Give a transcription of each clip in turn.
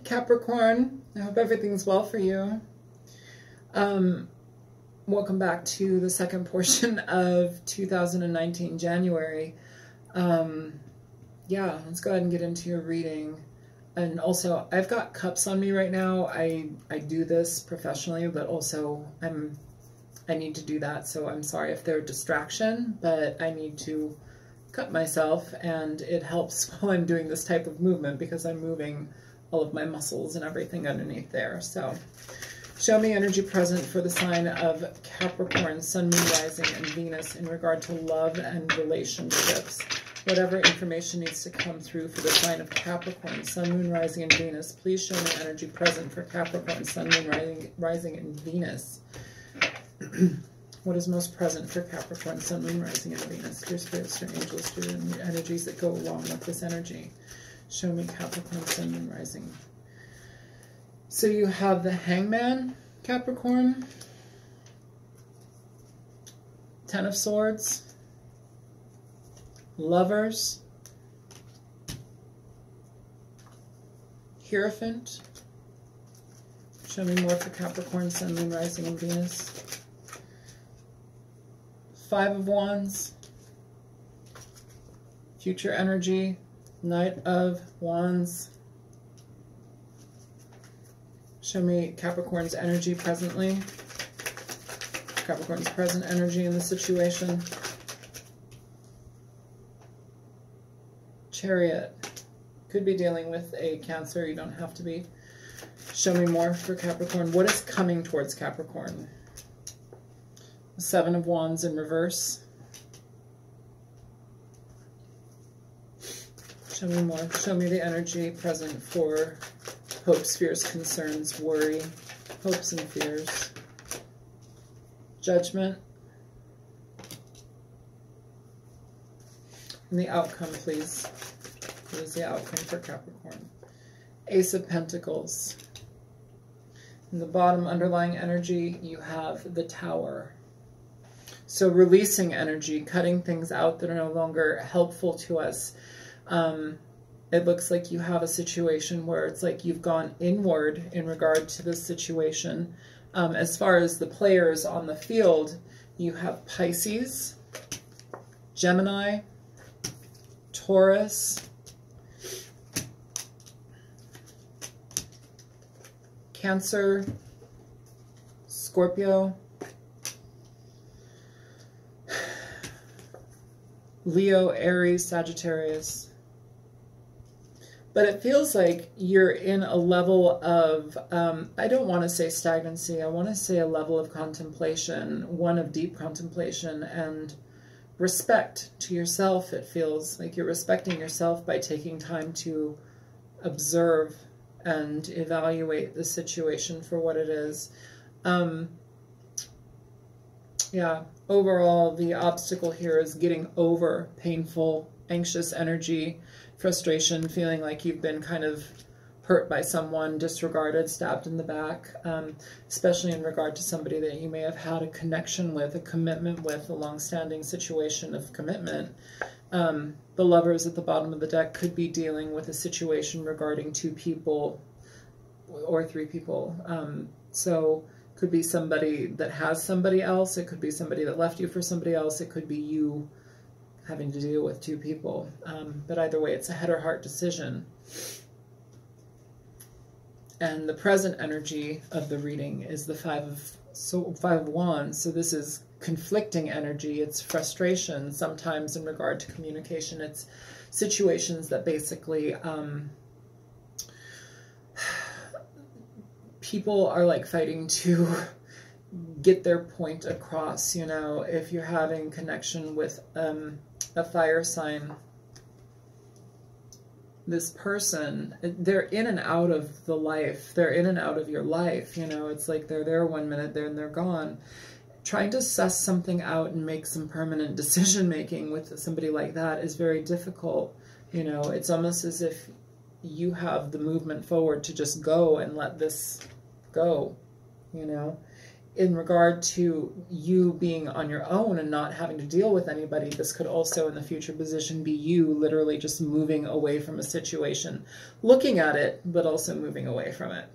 Capricorn, I hope everything's well for you. Welcome back to the second portion of 2019 January. Yeah, let's go ahead and get into your reading. And also, I've got cups on me right now. I do this professionally, but also I need to do that, so I'm sorry if they're a distraction, but I need to cut myself, and it helps while I'm doing this type of movement because I'm moving all of my muscles and everything underneath there. So show me energy present for the sign of Capricorn, Sun, Moon, Rising, and Venus in regard to love and relationships. Whatever information needs to come through for the sign of Capricorn, Sun, Moon, Rising, and Venus, please show me energy present for Capricorn, Sun, Moon, Rising, and Venus. What is most present for Capricorn, Sun, Moon, Rising, and Venus? Dear spirits, dear angels, dear energies that go along with this energy. Show me Capricorn, Sun, Moon, Rising. So you have the Hangman, Capricorn. Ten of Swords. Lovers. Hierophant. Show me more for Capricorn, Sun, Moon, Rising, and Venus. Five of Wands. Future energy. Knight of Wands. Show me Capricorn's energy presently. Capricorn's present energy in the situation. Chariot. Could be dealing with a Cancer. You don't have to be. Show me more for Capricorn. What is coming towards Capricorn? The Seven of Wands in reverse. Show me more. Show me the energy present for hopes, fears, concerns, worry, hopes and fears. Judgment. And the outcome, please. What is the outcome for Capricorn? Ace of Pentacles. In the bottom underlying energy, you have the Tower. So releasing energy, cutting things out that are no longer helpful to us. It looks like you have a situation where it's like you've gone inward in regard to this situation. As far as the players on the field, you have Pisces, Gemini, Taurus, Cancer, Scorpio, Leo, Aries, Sagittarius. But it feels like you're in a level of, I don't want to say stagnancy, I want to say a level of contemplation, one of deep contemplation and respect to yourself. It feels like you're respecting yourself by taking time to observe and evaluate the situation for what it is. Yeah, overall, the obstacle here is getting over painful, anxious energy, frustration, feeling like you've been kind of hurt by someone, disregarded, stabbed in the back, especially in regard to somebody that you may have had a connection with, a commitment with, a long-standing situation of commitment. The Lovers at the bottom of the deck could be dealing with a situation regarding two people or three people. So could be somebody that has somebody else. It could be somebody that left you for somebody else. It could be you having to deal with two people. But either way, it's a head or heart decision. And the present energy of the reading is the Five of Wands. So this is conflicting energy. It's frustration. Sometimes in regard to communication, it's situations that basically people are like fighting to get their point across. You know, if you're having connection with a fire sign, this person, they're in and out of the life. They're in and out of your life. You know, it's like they're there 1 minute, then they're gone. Trying to suss something out and make some permanent decision making with somebody like that is very difficult. You know, it's almost as if you have the movement forward to just go and let this go, you know. in regard to you being on your own and not having to deal with anybody, this could also in the future position be you literally just moving away from a situation, looking at it, but also moving away from it.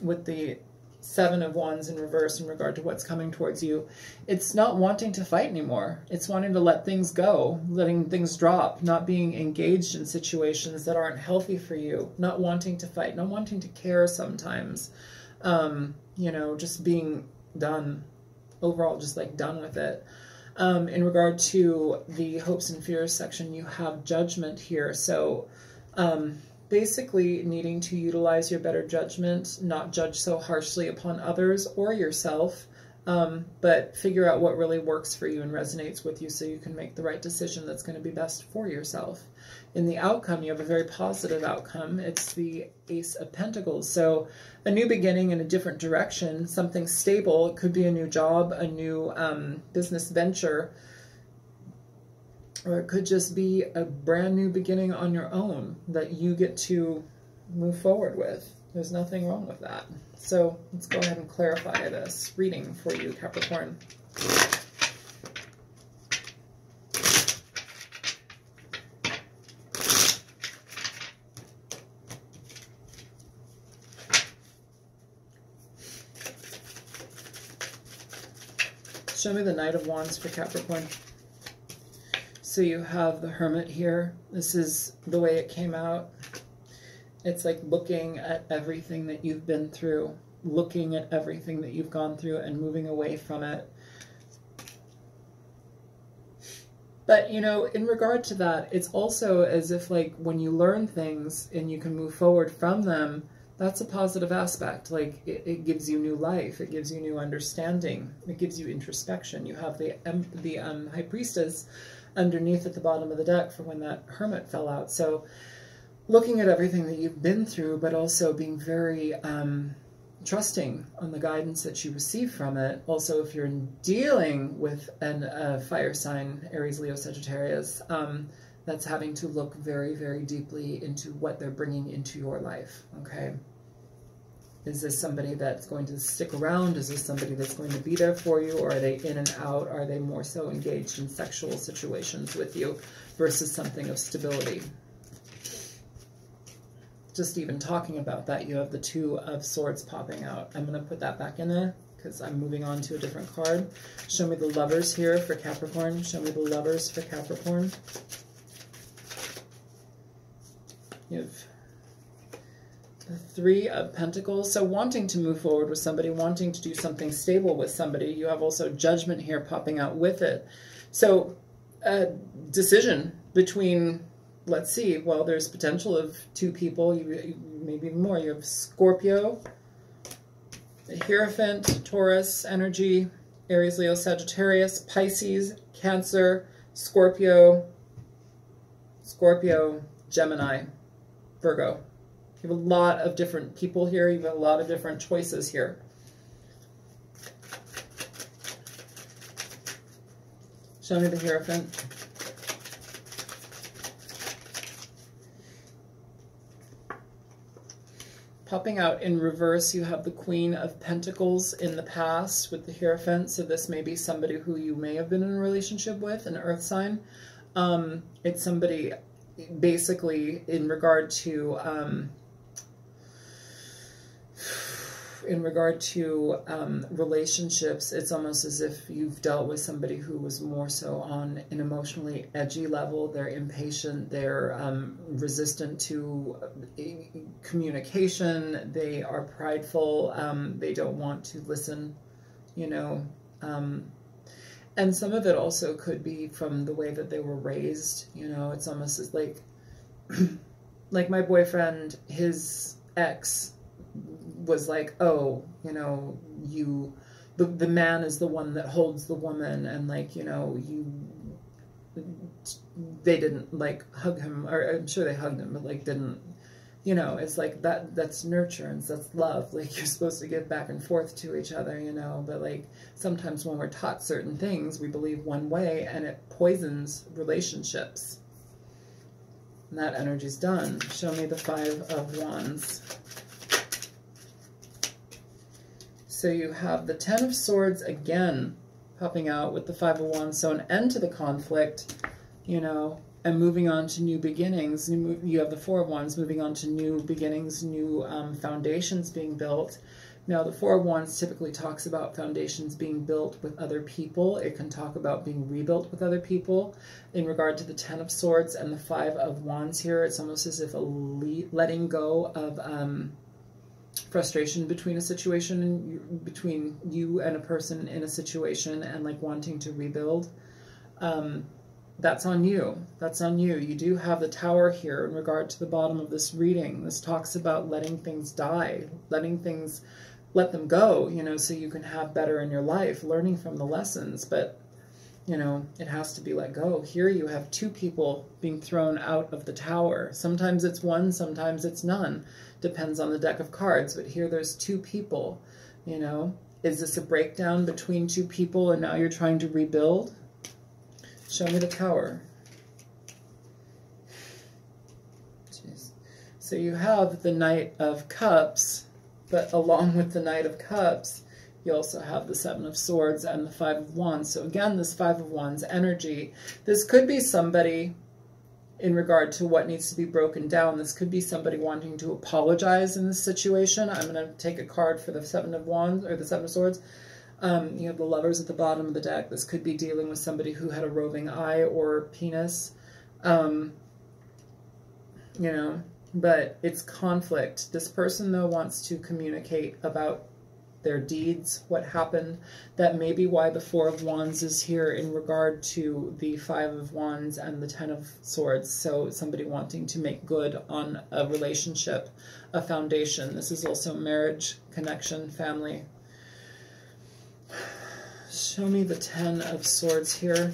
With the Seven of Wands in reverse in regard to what's coming towards you, it's not wanting to fight anymore. It's wanting to let things go, letting things drop, not being engaged in situations that aren't healthy for you, not wanting to fight, not wanting to care sometimes. You know, just being done overall, just like done with it. In regard to the hopes and fears section, you have Judgment here. So, basically needing to utilize your better judgment, not judge so harshly upon others or yourself, but figure out what really works for you and resonates with you so you can make the right decision that's going to be best for yourself. In the outcome, you have a very positive outcome. It's the Ace of Pentacles. So a new beginning in a different direction, something stable. It could be a new job, a new business venture, or it could just be a brand new beginning on your own that you get to move forward with. There's nothing wrong with that. So let's go ahead and clarify this reading for you, Capricorn. Show me the Knight of Wands for Capricorn. So you have the Hermit here. This is the way it came out. It's like looking at everything that you've been through, looking at everything that you've gone through and moving away from it. But, you know, in regard to that, it's also as if like when you learn things and you can move forward from them, that's a positive aspect. Like it gives you new life. It gives you new understanding. It gives you introspection. You have the High Priestess underneath at the bottom of the deck for when that Hermit fell out. So looking at everything that you've been through, but also being very trusting on the guidance that you receive from it. Also, if you're dealing with a fire sign, Aries, Leo, Sagittarius, that's having to look very, very deeply into what they're bringing into your life, okay? Is this somebody that's going to stick around? Is this somebody that's going to be there for you? Or are they in and out? Are they more so engaged in sexual situations with you versus something of stability? Just even talking about that, you have the Two of Swords popping out. I'm going to put that back in there because I'm moving on to a different card. Show me the Lovers here for Capricorn. Show me the Lovers for Capricorn. You have the Three of Pentacles. So wanting to move forward with somebody, wanting to do something stable with somebody. You have also Judgment here popping out with it. So a decision between, let's see, well, there's potential of two people, maybe even more. You have Scorpio, the Hierophant, Taurus energy, Aries, Leo, Sagittarius, Pisces, Cancer, Scorpio, Gemini, Virgo. You have a lot of different people here. You have a lot of different choices here. Show me the Hierophant. Popping out in reverse, you have the Queen of Pentacles in the past with the Hierophant. So this may be somebody who you may have been in a relationship with, an earth sign. It's somebody basically in regard to relationships. It's almost as if you've dealt with somebody who was more so on an emotionally edgy level. They're impatient. They're resistant to communication. They are prideful. They don't want to listen, you know. And some of it also could be from the way that they were raised. You know, it's almost as like, like my boyfriend, his ex was like, oh, you know, the man is the one that holds the woman, and like, you know, they didn't like hug him, or I'm sure they hugged him, but like didn't, you know, it's like that's nurturance, that's love. Like you're supposed to give back and forth to each other, you know, but like sometimes when we're taught certain things, we believe one way and it poisons relationships. And that energy's done. Show me the Five of Wands. So you have the Ten of Swords again popping out with the Five of Wands. So an end to the conflict, you know, and moving on to new beginnings. You have the Four of Wands moving on to new beginnings, new foundations being built. Now, the Four of Wands typically talks about foundations being built with other people. It can talk about being rebuilt with other people. In regard to the Ten of Swords and the Five of Wands here, it's almost as if a letting go of frustration between a situation, and between you and a person in a situation, and like wanting to rebuild. That's on you. That's on you. You do have the Tower here in regard to the bottom of this reading. This talks about letting things die, let them go, you know, so you can have better in your life, learning from the lessons. But, you know, it has to be let go. Here you have two people being thrown out of the Tower. Sometimes it's one, sometimes it's none. Depends on the deck of cards. But here there's two people, you know. Is this a breakdown between two people and now you're trying to rebuild? Show me the Tower. Jeez. So you have the Knight of Cups, but along with the Knight of Cups, you also have the Seven of Swords and the Five of Wands. So again, this Five of Wands energy. This could be somebody in regard to what needs to be broken down. This could be somebody wanting to apologize in this situation. I'm going to take a card for the Seven of Wands, or the Seven of Swords. You have the Lovers at the bottom of the deck. This could be dealing with somebody who had a roving eye or penis. You know, but it's conflict. This person, though, wants to communicate about their deeds, what happened. That may be why the Four of Wands is here in regard to the Five of Wands and the Ten of Swords. So somebody wanting to make good on a relationship, a foundation. This is also marriage, connection, family. Show me the Ten of Swords here.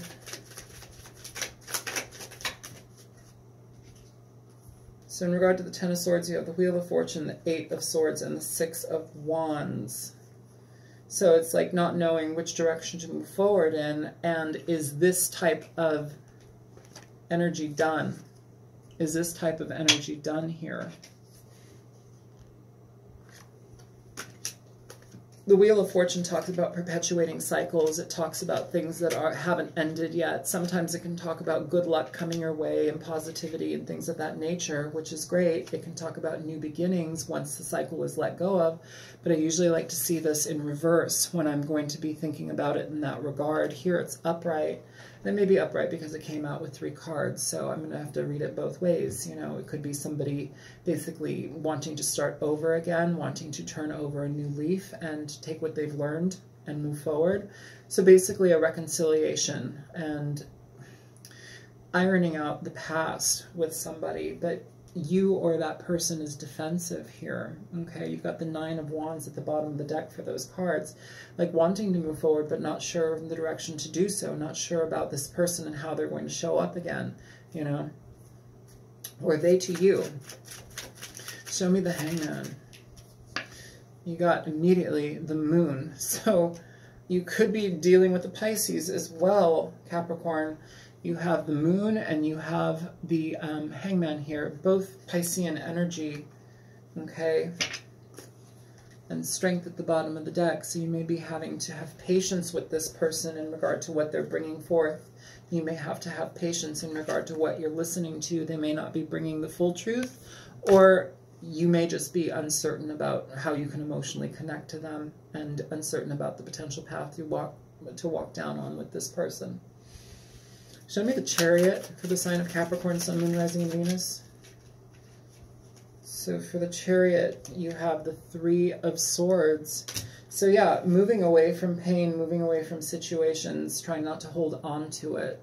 So in regard to the Ten of Swords, you have the Wheel of Fortune, the Eight of Swords, and the Six of Wands. So it's like not knowing which direction to move forward in, and is this type of energy done? Is this type of energy done here? The Wheel of Fortune talks about perpetuating cycles. It talks about things that haven't ended yet. Sometimes it can talk about good luck coming your way and positivity and things of that nature, which is great. It can talk about new beginnings once the cycle is let go of. But I usually like to see this in reverse when I'm going to be thinking about it in that regard. Here it's upright. That may be upright because it came out with 3 cards, so I'm going to have to read it both ways. You know, it could be somebody basically wanting to start over again, wanting to turn over a new leaf and take what they've learned and move forward. So basically a reconciliation and ironing out the past with somebody, but you or that person is defensive here. Okay, you've got the Nine of Wands at the bottom of the deck for those cards, like wanting to move forward but not sure of the direction to do so, not sure about this person and how they're going to show up again, you know, or they to you. Show me the Hangman. You got immediately the Moon, so you could be dealing with the Pisces as well, Capricorn. You have the Moon and you have the Hangman here, both Piscean energy, okay, and Strength at the bottom of the deck. So you may be having to have patience with this person in regard to what they're bringing forth. You may have to have patience in regard to what you're listening to. They may not be bringing the full truth, or you may just be uncertain about how you can emotionally connect to them and uncertain about the potential path you to walk down on with this person. Show me the Chariot for the sign of Capricorn, Sun, Moon, Rising, and Venus. So for the Chariot, you have the Three of Swords. So yeah, moving away from pain, moving away from situations, trying not to hold on to it.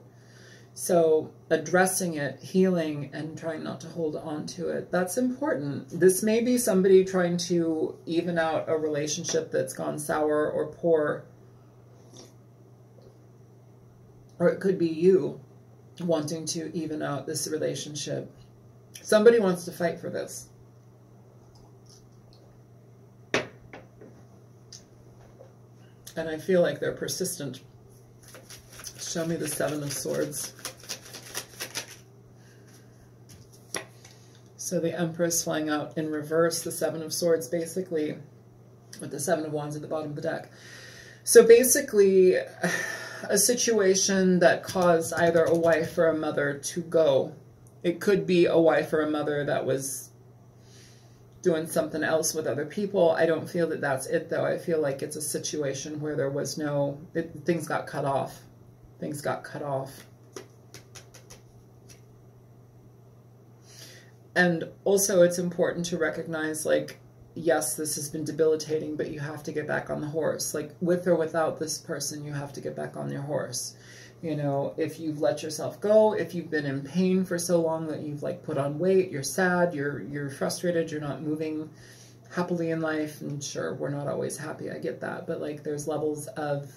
So addressing it, healing, and trying not to hold on to it. That's important. This may be somebody trying to even out a relationship that's gone sour or poor. Or it could be you wanting to even out this relationship. Somebody wants to fight for this. And I feel like they're persistent. Show me the Seven of Swords. So the Empress flying out in reverse. The Seven of Swords basically with the Seven of Wands at the bottom of the deck. So basically, a situation that caused either a wife or a mother to go. It could be a wife or a mother that was doing something else with other people. I don't feel that that's it, though. I feel like it's a situation where there was no... things got cut off. Things got cut off. And also, it's important to recognize, like, yes, this has been debilitating, but you have to get back on the horse. Like, with or without this person, you have to get back on your horse. You know, if you've let yourself go, if you've been in pain for so long that you've, like, put on weight, you're sad, you're frustrated, you're not moving happily in life. And sure, we're not always happy, I get that. But, like, there's levels of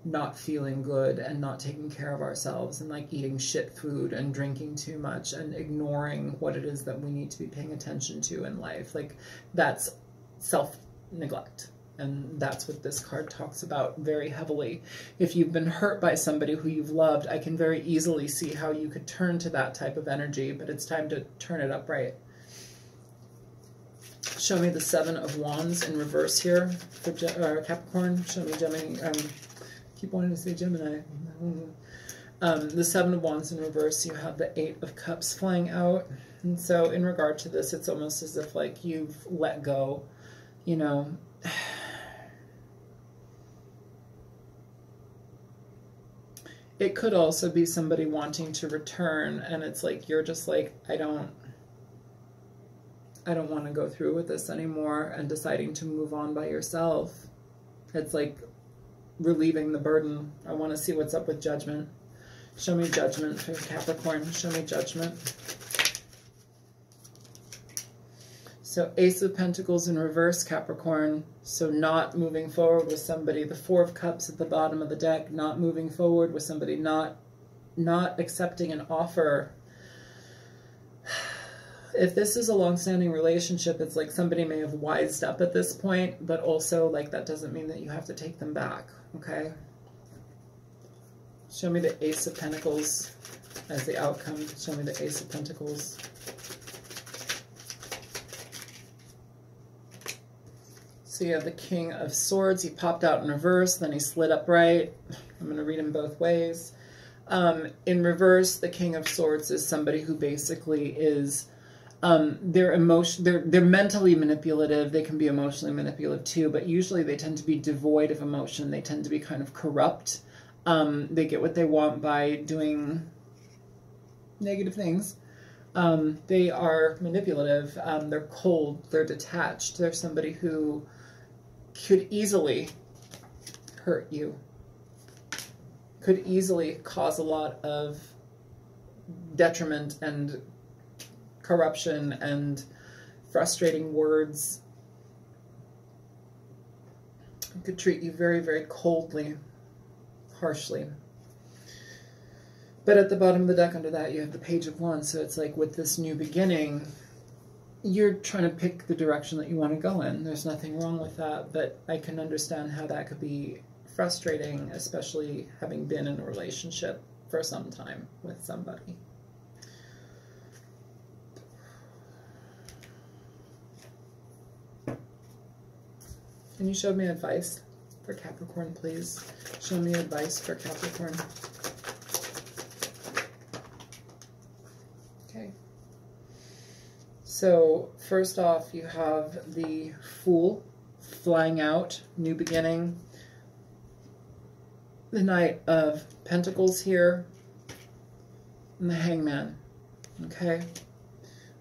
not feeling good and not taking care of ourselves and, like, eating shit food and drinking too much and ignoring what it is that we need to be paying attention to in life. Like, that's self-neglect. And that's what this card talks about very heavily. If you've been hurt by somebody who you've loved, I can very easily see how you could turn to that type of energy, but it's time to turn it upright. Show me the Seven of Wands in reverse here for Capricorn. Show me Gemini. Keep wanting to say Gemini. The Seven of Wands in reverse, you have the Eight of Cups flying out. And so in regard to this, it's almost as if, like, you've let go, you know. It could also be somebody wanting to return, and it's like you're just like, I don't want to go through with this anymore, and deciding to move on by yourself. It's like relieving the burden. I want to see what's up with Judgment. Show me Judgment for Capricorn. Show me Judgment. So Ace of Pentacles in reverse, Capricorn. So not moving forward with somebody. The Four of Cups at the bottom of the deck. Not moving forward with somebody. Not accepting an offer. If this is a long-standing relationship, it's like somebody may have wised up at this point, but also, like, that doesn't mean that you have to take them back, okay? Show me the Ace of Pentacles as the outcome. Show me the Ace of Pentacles. So you have the King of Swords. He popped out in reverse, then he slid upright. I'm going to read them both ways. In reverse, the King of Swords is somebody who basically is, they're mentally manipulative. They can be emotionally manipulative too, but usually they tend to be devoid of emotion. They tend to be kind of corrupt. They get what they want by doing negative things. They are manipulative. They're cold. They're detached. They're somebody who could easily hurt you. Could easily cause a lot of detriment and corruption and frustrating words. Could treat you very, very coldly, harshly. But at the bottom of the deck under that, you have the Page of Wands. So it's like with this new beginning, you're trying to pick the direction that you want to go in. There's nothing wrong with that, but I can understand how that could be frustrating, especially having been in a relationship for some time with somebody. Can you show me advice for Capricorn, please? Show me advice for Capricorn. Okay. So first off, you have the Fool flying out, new beginning. The Knight of Pentacles here, and the Hangman, okay?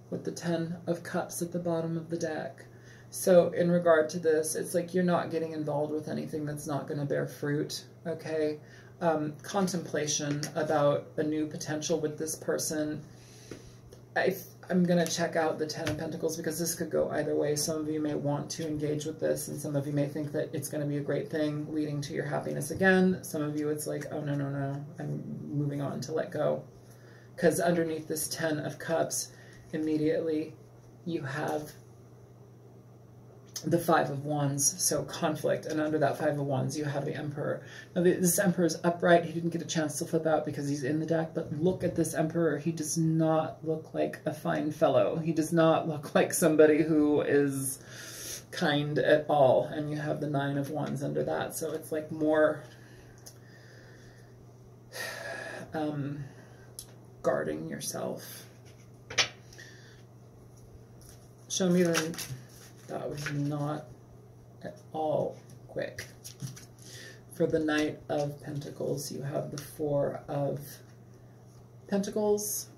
With the Ten of Cups at the bottom of the deck. So in regard to this, it's like you're not getting involved with anything that's not going to bear fruit, okay? Contemplation about a new potential with this person. I'm going to check out the Ten of Pentacles because this could go either way. Some of you may want to engage with this, and some of you may think that it's going to be a great thing leading to your happiness again. Some of you, it's like, oh, no, no, no, I'm moving on to let go. Because underneath this Ten of Cups, immediately you have the Five of Wands, so conflict, and under that Five of Wands you have the Emperor. Now this Emperor is upright. He didn't get a chance to flip out because he's in the deck, but look at this Emperor. He does not look like a fine fellow. He does not look like somebody who is kind at all, and you have the 9 of Wands under that, so it's like more guarding yourself. Show me that was not at all quick. For the Knight of Pentacles, you have the 4 of Pentacles,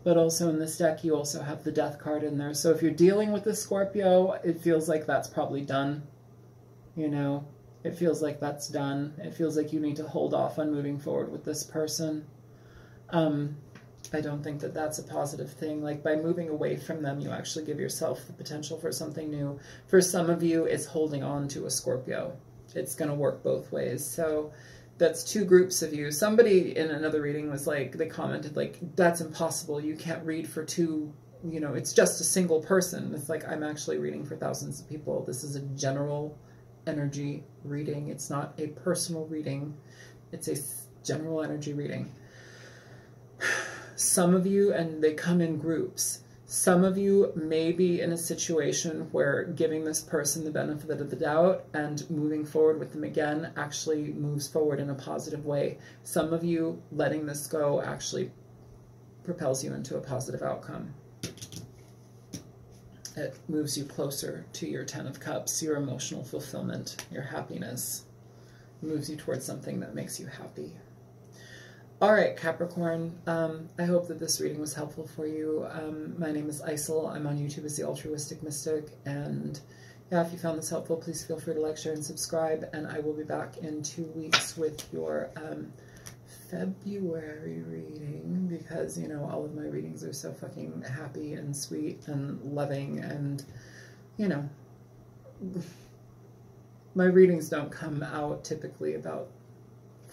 but also in this deck, you also have the Death card in there. So if you're dealing with the Scorpio, it feels like that's probably done. You know, it feels like that's done. It feels like you need to hold off on moving forward with this person. I don't think that that's a positive thing. Like, by moving away from them, you actually give yourself the potential for something new. For some of you, it's holding on to a Scorpio. It's going to work both ways. So that's 2 groups of you. Somebody in another reading was like, they commented like, that's impossible. You can't read for 2, you know, it's just a single person. It's like, I'm actually reading for thousands of people. This is a general energy reading. It's not a personal reading. It's a general energy reading. Some of you, and they come in groups, some of you may be in a situation where giving this person the benefit of the doubt and moving forward with them again actually moves forward in a positive way. Some of you letting this go actually propels you into a positive outcome. It moves you closer to your 10 of Cups, your emotional fulfillment, your happiness. It moves you towards something that makes you happy. All right, Capricorn, I hope that this reading was helpful for you. My name is Isel. I'm on YouTube as The Altruistic Mystic. And yeah, if you found this helpful, please feel free to like, share, and subscribe. And I will be back in 2 weeks with your February reading, because, you know, all of my readings are so fucking happy and sweet and loving. And, you know, my readings don't come out typically about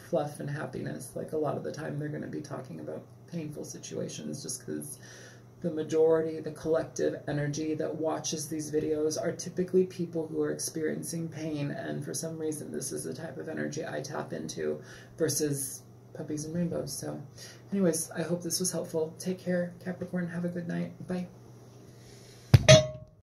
fluff and happiness. Like, a lot of the time they're going to be talking about painful situations, just because the majority, the collective energy that watches these videos are typically people who are experiencing pain, and for some reason this is the type of energy I tap into versus puppies and rainbows. So anyways, I hope this was helpful. Take care, Capricorn. Have a good night. Bye.